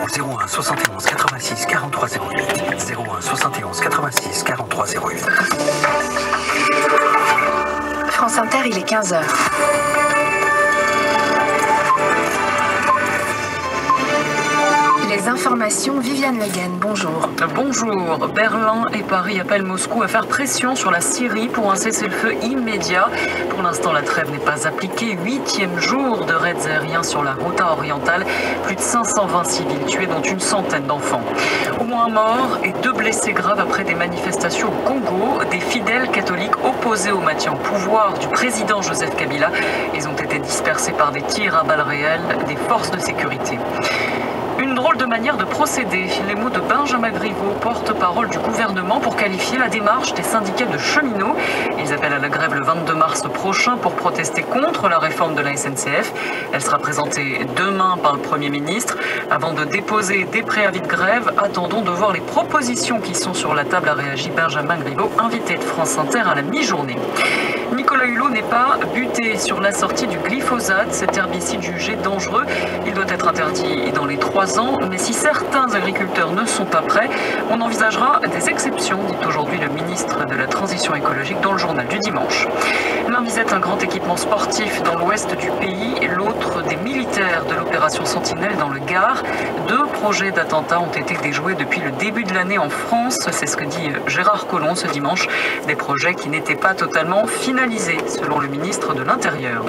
au 01 71 86 43 08. 01 71 86 43 08. France Inter, il est 15h. Les informations, Viviane Le Guen, bonjour. Bonjour. Berlin et Paris appellent Moscou à faire pression sur la Syrie pour un cessez-le-feu immédiat. Pour l'instant, la trêve n'est pas appliquée. 8e jour de raids aériens sur la Ghouta orientale. Plus de 520 civils tués, dont une centaine d'enfants. Au moins un mort et 2 blessés graves après des manifestations au Congo. Des fidèles catholiques opposés au maintien au pouvoir du président Joseph Kabila. Ils ont été dispersés par des tirs à balles réelles des forces de sécurité. Une drôle de manière de procéder. Les mots de Benjamin Griveaux, porte-parole du gouvernement, pour qualifier la démarche des syndicats de cheminots. Ils appellent à la grève le 22 mars prochain pour protester contre la réforme de la SNCF. Elle sera présentée demain par le Premier ministre. Avant de déposer des préavis de grève, attendons de voir les propositions qui sont sur la table, a réagi Benjamin Griveaux, invité de France Inter à la mi-journée. Nicolas Hulot n'est pas buté sur la sortie du glyphosate, cet herbicide jugé dangereux. Il doit être interdit dans les 3 ans, mais si certains agriculteurs ne sont pas prêts, on envisagera des exceptions, dit aujourd'hui le ministre de la Transition écologique dans le journal du dimanche. L'un visait un grand équipement sportif dans l'ouest du pays, l'autre des militaires de l'opération Sentinelle dans le Gard. 2 projets d'attentats ont été déjoués depuis le début de l'année en France, c'est ce que dit Gérard Collomb ce dimanche, des projets qui n'étaient pas totalement finalisés, selon le ministre de l'Intérieur.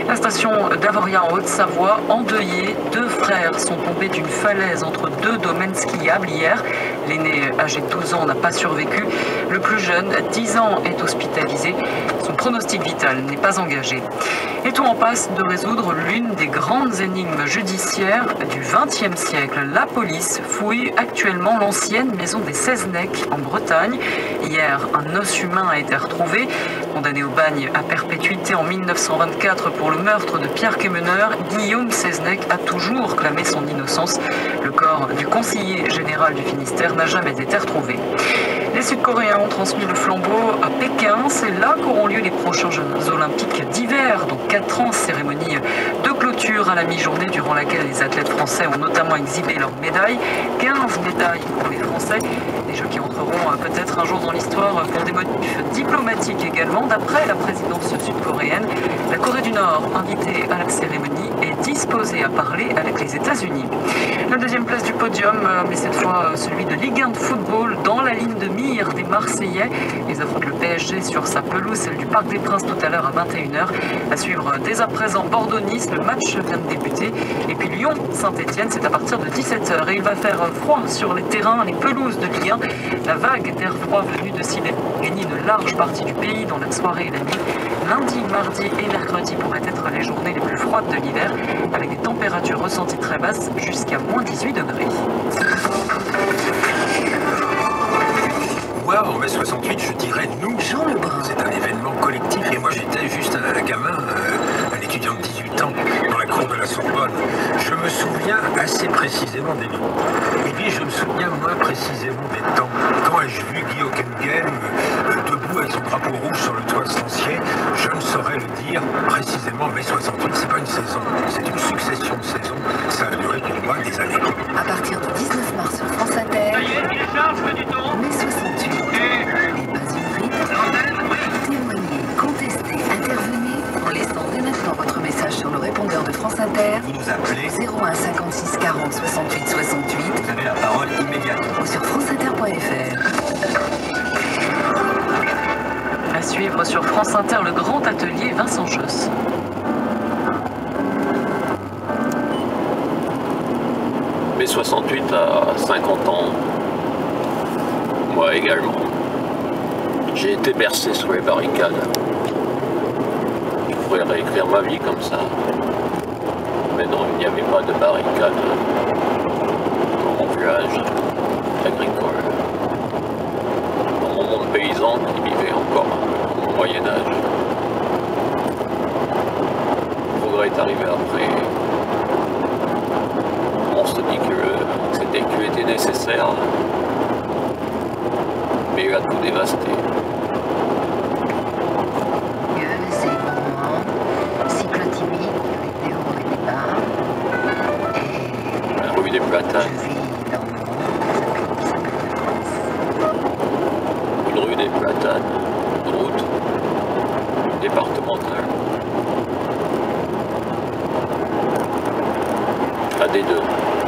La station d'Avoria en Haute-Savoie, endeuillée, 2 frères sont tombés d'une falaise entre 2 domaines skiables hier. L'aîné, âgé de 12 ans, n'a pas survécu. Le plus jeune, 10 ans, est hospitalisé. Son pronostic vital n'est pas engagé. Et tout en passe de résoudre l'une des grandes énigmes judiciaires du XXe siècle. La police fouille actuellement l'ancienne maison des Seznec en Bretagne. Hier, un os humain a été retrouvé. Condamné au bagne à perpétuité en 1924 pour le meurtre de Pierre Quémeneur, Guillaume Seznec a toujours clamé son innocence. Le corps du conseiller général du Finistère n'a jamais été retrouvé. Les Sud-Coréens ont transmis le flambeau à Pékin. C'est là qu'auront lieu les prochains Jeux olympiques d'hiver. Dans 4 ans, cérémonie de clôture à la mi-journée durant laquelle les athlètes français ont notamment exhibé leurs médailles. 15 médailles pour les Français. Des Jeux qui entreront peut-être un jour dans l'histoire pour des motifs diplomatiques également. D'après la présidence sud-coréenne, la Corée du Nord, invitée à la cérémonie, est disposée à parler avec les États-Unis. La 2e place du podium, mais cette fois celui de Ligue 1 de football, dans la ligne de mire des Marseillais. Ils affrontent le PSG sur sa pelouse, celle du Parc des Princes tout à l'heure à 21h. À suivre dès à présent Bordeaux-Nice, le match vient de débuter. Et puis Lyon-Saint-Etienne, c'est à partir de 17h. Et il va faire froid sur les terrains, les pelouses de Ligue 1. La vague d'air froid venue de Sibérie gagne une large partie du pays dans la soirée et la nuit. Lundi, mardi et mercredi pourraient être les journées les plus froides de l'hiver, avec des températures ressenties très basses jusqu'à moins 18 degrés. Waouh, mai 68, je dirais nous. Jean Lebrun. C'est un événement collectif et moi j'étais juste un gamin, un étudiant de 18 ans dans la cour de la Sorbonne. Je me souviens assez précisément des noms. Et puis je me souviens moins précisément des temps. Quand ai-je vu Guy Hockenheim debout avec son drapeau rouge sur le toit de Sancier? Je ne saurais le dire précisément. Mai 68, c'est pas une saison, c'est une succession de saisons. Ça a duré pour moi des années. À partir du 19 mars sur France Inter, mai 68. Et pas une rite. Témoignez, contestez, intervenez en laissant dès maintenant votre message sur le répondeur de France Inter. Vous nous appelez, 01 56 40 68 68 vous avez la parole immédiatement. ou sur franceinter.fr. À suivre sur France Inter, le grand atelier Vincent Josse. Mai 68 à 50 ans, moi également. J'ai été bercé sur les barricades. Je pourrais réécrire ma vie comme ça. Mais non, il n'y avait pas de barricades dans mon village agricole. Dans mon monde paysan qui vivait encore au Moyen-Âge. Le progrès est arrivé après. On se dit que cette écu était nécessaire, mais il a tout dévasté. C'est le moment, cyclotimie, les hauts et les bas. des Platanes. Je vis dans le monde qui s'appelle la France. Une rue des Platanes, une route départementale. AD2.